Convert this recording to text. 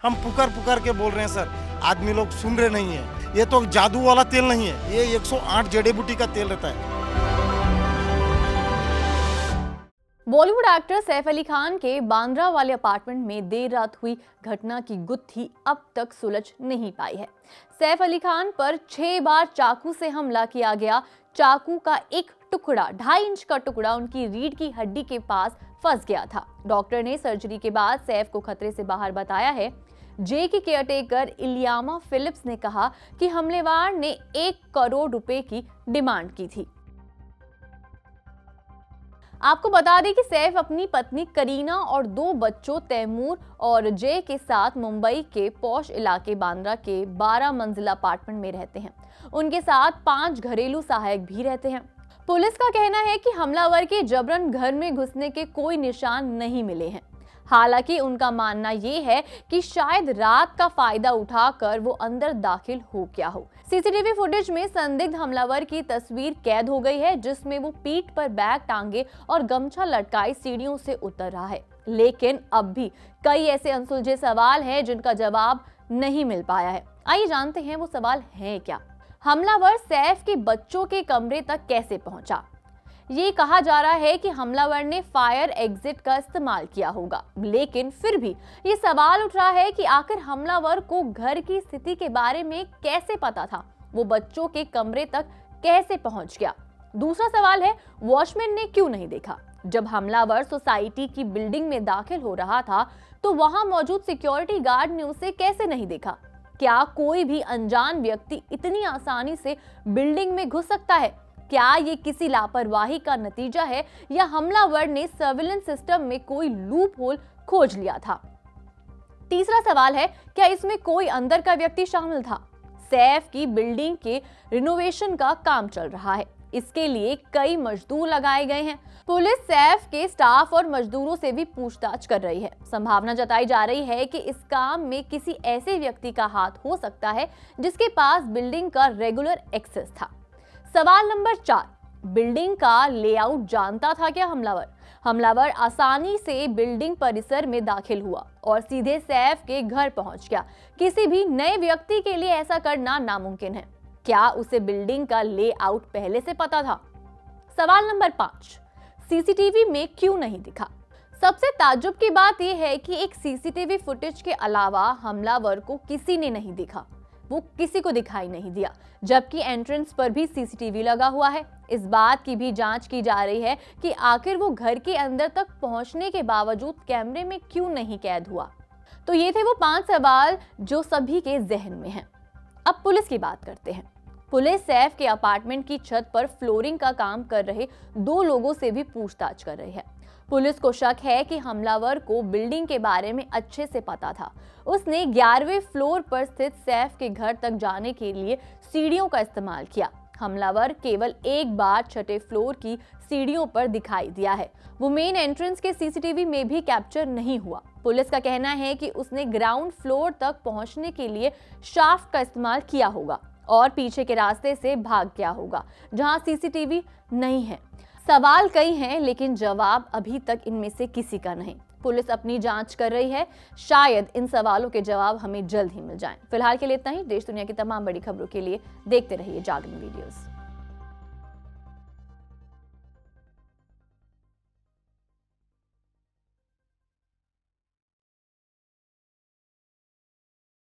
हम पुकार पुकार के बोल रहे हैं सर, आदमी लोग सुन रहे नहीं है। ये तो जादू वाला तेल नहीं है, ये 108 जड़ी बूटी का तेल रहता है। बॉलीवुड एक्टर सैफ अली खान के बांद्रा वाले अपार्टमेंट में देर रात हुई घटना की गुत्थी अब तक सुलझ नहीं पाई है। सैफ अली खान पर 6 बार चाकू से हमला किया गया। चाकू का एक टुकड़ा 2.5 इंच का टुकड़ा उनकी रीढ़ की हड्डी के पास फंस गया था। डॉक्टर ने सर्जरी के बाद सैफ को खतरे से बाहर बताया है। जे की केयरटेकर इलियामा फिलिप्स ने कहा कि हमलेवार ने 1 करोड़ रुपए की डिमांड की थी। आपको बता दें कि सैफ अपनी पत्नी करीना और 2 बच्चों तैमूर और जय के साथ मुंबई के पॉश इलाके बांद्रा के 12 मंजिला अपार्टमेंट में रहते हैं। उनके साथ 5 घरेलू सहायक भी रहते हैं। पुलिस का कहना है कि हमलावर के जबरन घर में घुसने के कोई निशान नहीं मिले हैं। हालांकि उनका मानना ये है कि शायद रात का फायदा उठाकर वो अंदर दाखिल हो गया हो। सीसीटीवी फुटेज में संदिग्ध हमलावर की तस्वीर कैद हो गई है, जिसमें वो पीठ पर बैग टांगे और गमछा लटकाए सीढ़ियों से उतर रहा है। लेकिन अब भी कई ऐसे अनसुलझे सवाल हैं जिनका जवाब नहीं मिल पाया है। आइए जानते हैं वो सवाल हैं क्या। हमलावर सैफ के बच्चों के कमरे तक कैसे पहुंचा? ये कहा जा रहा है कि हमलावर ने फायर एग्जिट का इस्तेमाल किया होगा, लेकिन फिर भी ये सवाल उठ रहा है कि आखिर हमलावर को घर की स्थिति के बारे में कैसे पता था? वो बच्चों के कमरे तक कैसे पहुंच गया? दूसरा सवाल है, वॉचमैन ने क्यों नहीं देखा? जब हमलावर सोसाइटी की बिल्डिंग में दाखिल हो रहा था तो वहां मौजूद सिक्योरिटी गार्ड ने उसे कैसे नहीं देखा? क्या कोई भी अनजान व्यक्ति इतनी आसानी से बिल्डिंग में घुस सकता है? क्या ये किसी लापरवाही का नतीजा है या हमलावर ने सर्विलेंस सिस्टम में कोई लूप होल खोज लिया था? तीसरा सवाल है, क्या इसमें कोई अंदर का व्यक्ति शामिल था? सैफ की बिल्डिंग के रिनोवेशन का काम चल रहा है। इसके लिए कई मजदूर लगाए गए हैं। पुलिस सैफ के स्टाफ और मजदूरों से भी पूछताछ कर रही है। संभावना जताई जा रही है कि इस काम में किसी ऐसे व्यक्ति का हाथ हो सकता है जिसके पास बिल्डिंग का रेगुलर एक्सेस था। सवाल नंबर 4, बिल्डिंग का लेआउट जानता था क्या हमलावर? हमलावर आसानी से बिल्डिंग परिसर में दाखिल हुआ और सीधे सैफ के घर पहुंच गया। किसी भी नए व्यक्ति के लिए ऐसा करना नामुमकिन है। क्या उसे बिल्डिंग का लेआउट पहले से पता था? सवाल नंबर 5, सीसीटीवी में क्यों नहीं दिखा? सबसे ताज्जुब की बात यह है कि एक सीसीटीवी फुटेज के अलावा हमलावर को किसी ने नहीं देखा। वो किसी को दिखाई नहीं दिया, जबकि एंट्रेंस पर भी सीसीटीवी लगा हुआ है। इस बात की भी जांच की जा रही है कि आखिर वो घर के अंदर तक पहुंचने के बावजूद कैमरे में क्यों नहीं कैद हुआ। तो ये थे वो 5 सवाल जो सभी के जहन में हैं। अब पुलिस की बात करते हैं। पुलिस सैफ के अपार्टमेंट की छत पर फ्लोरिंग का काम कर रहे 2 लोगों से भी पूछताछ कर रही है। पुलिस को शक है कि हमलावर को बिल्डिंग के बारे में अच्छे से पता था। उसने 11वें फ्लोर पर स्थित सैफ के घर तक जाने के लिए सीढ़ियों का इस्तेमाल किया। हमलावर केवल एक बार 6ठे फ्लोर की सीढ़ियों पर दिखाई दिया है। वो मेन एंट्रेंस के सीसीटीवी में भी कैप्चर नहीं हुआ। पुलिस का कहना है कि उसने ग्राउंड फ्लोर तक पहुंचने के लिए शाफ्ट का इस्तेमाल किया होगा और पीछे के रास्ते से भाग गया होगा जहां सीसीटीवी नहीं है। सवाल कई हैं, लेकिन जवाब अभी तक इनमें से किसी का नहीं। पुलिस अपनी जांच कर रही है। शायद इन सवालों के जवाब हमें जल्द ही मिल जाएं। फिलहाल के लिए इतना ही। देश दुनिया की तमाम बड़ी खबरों के लिए देखते रहिए जागरण वीडियोस।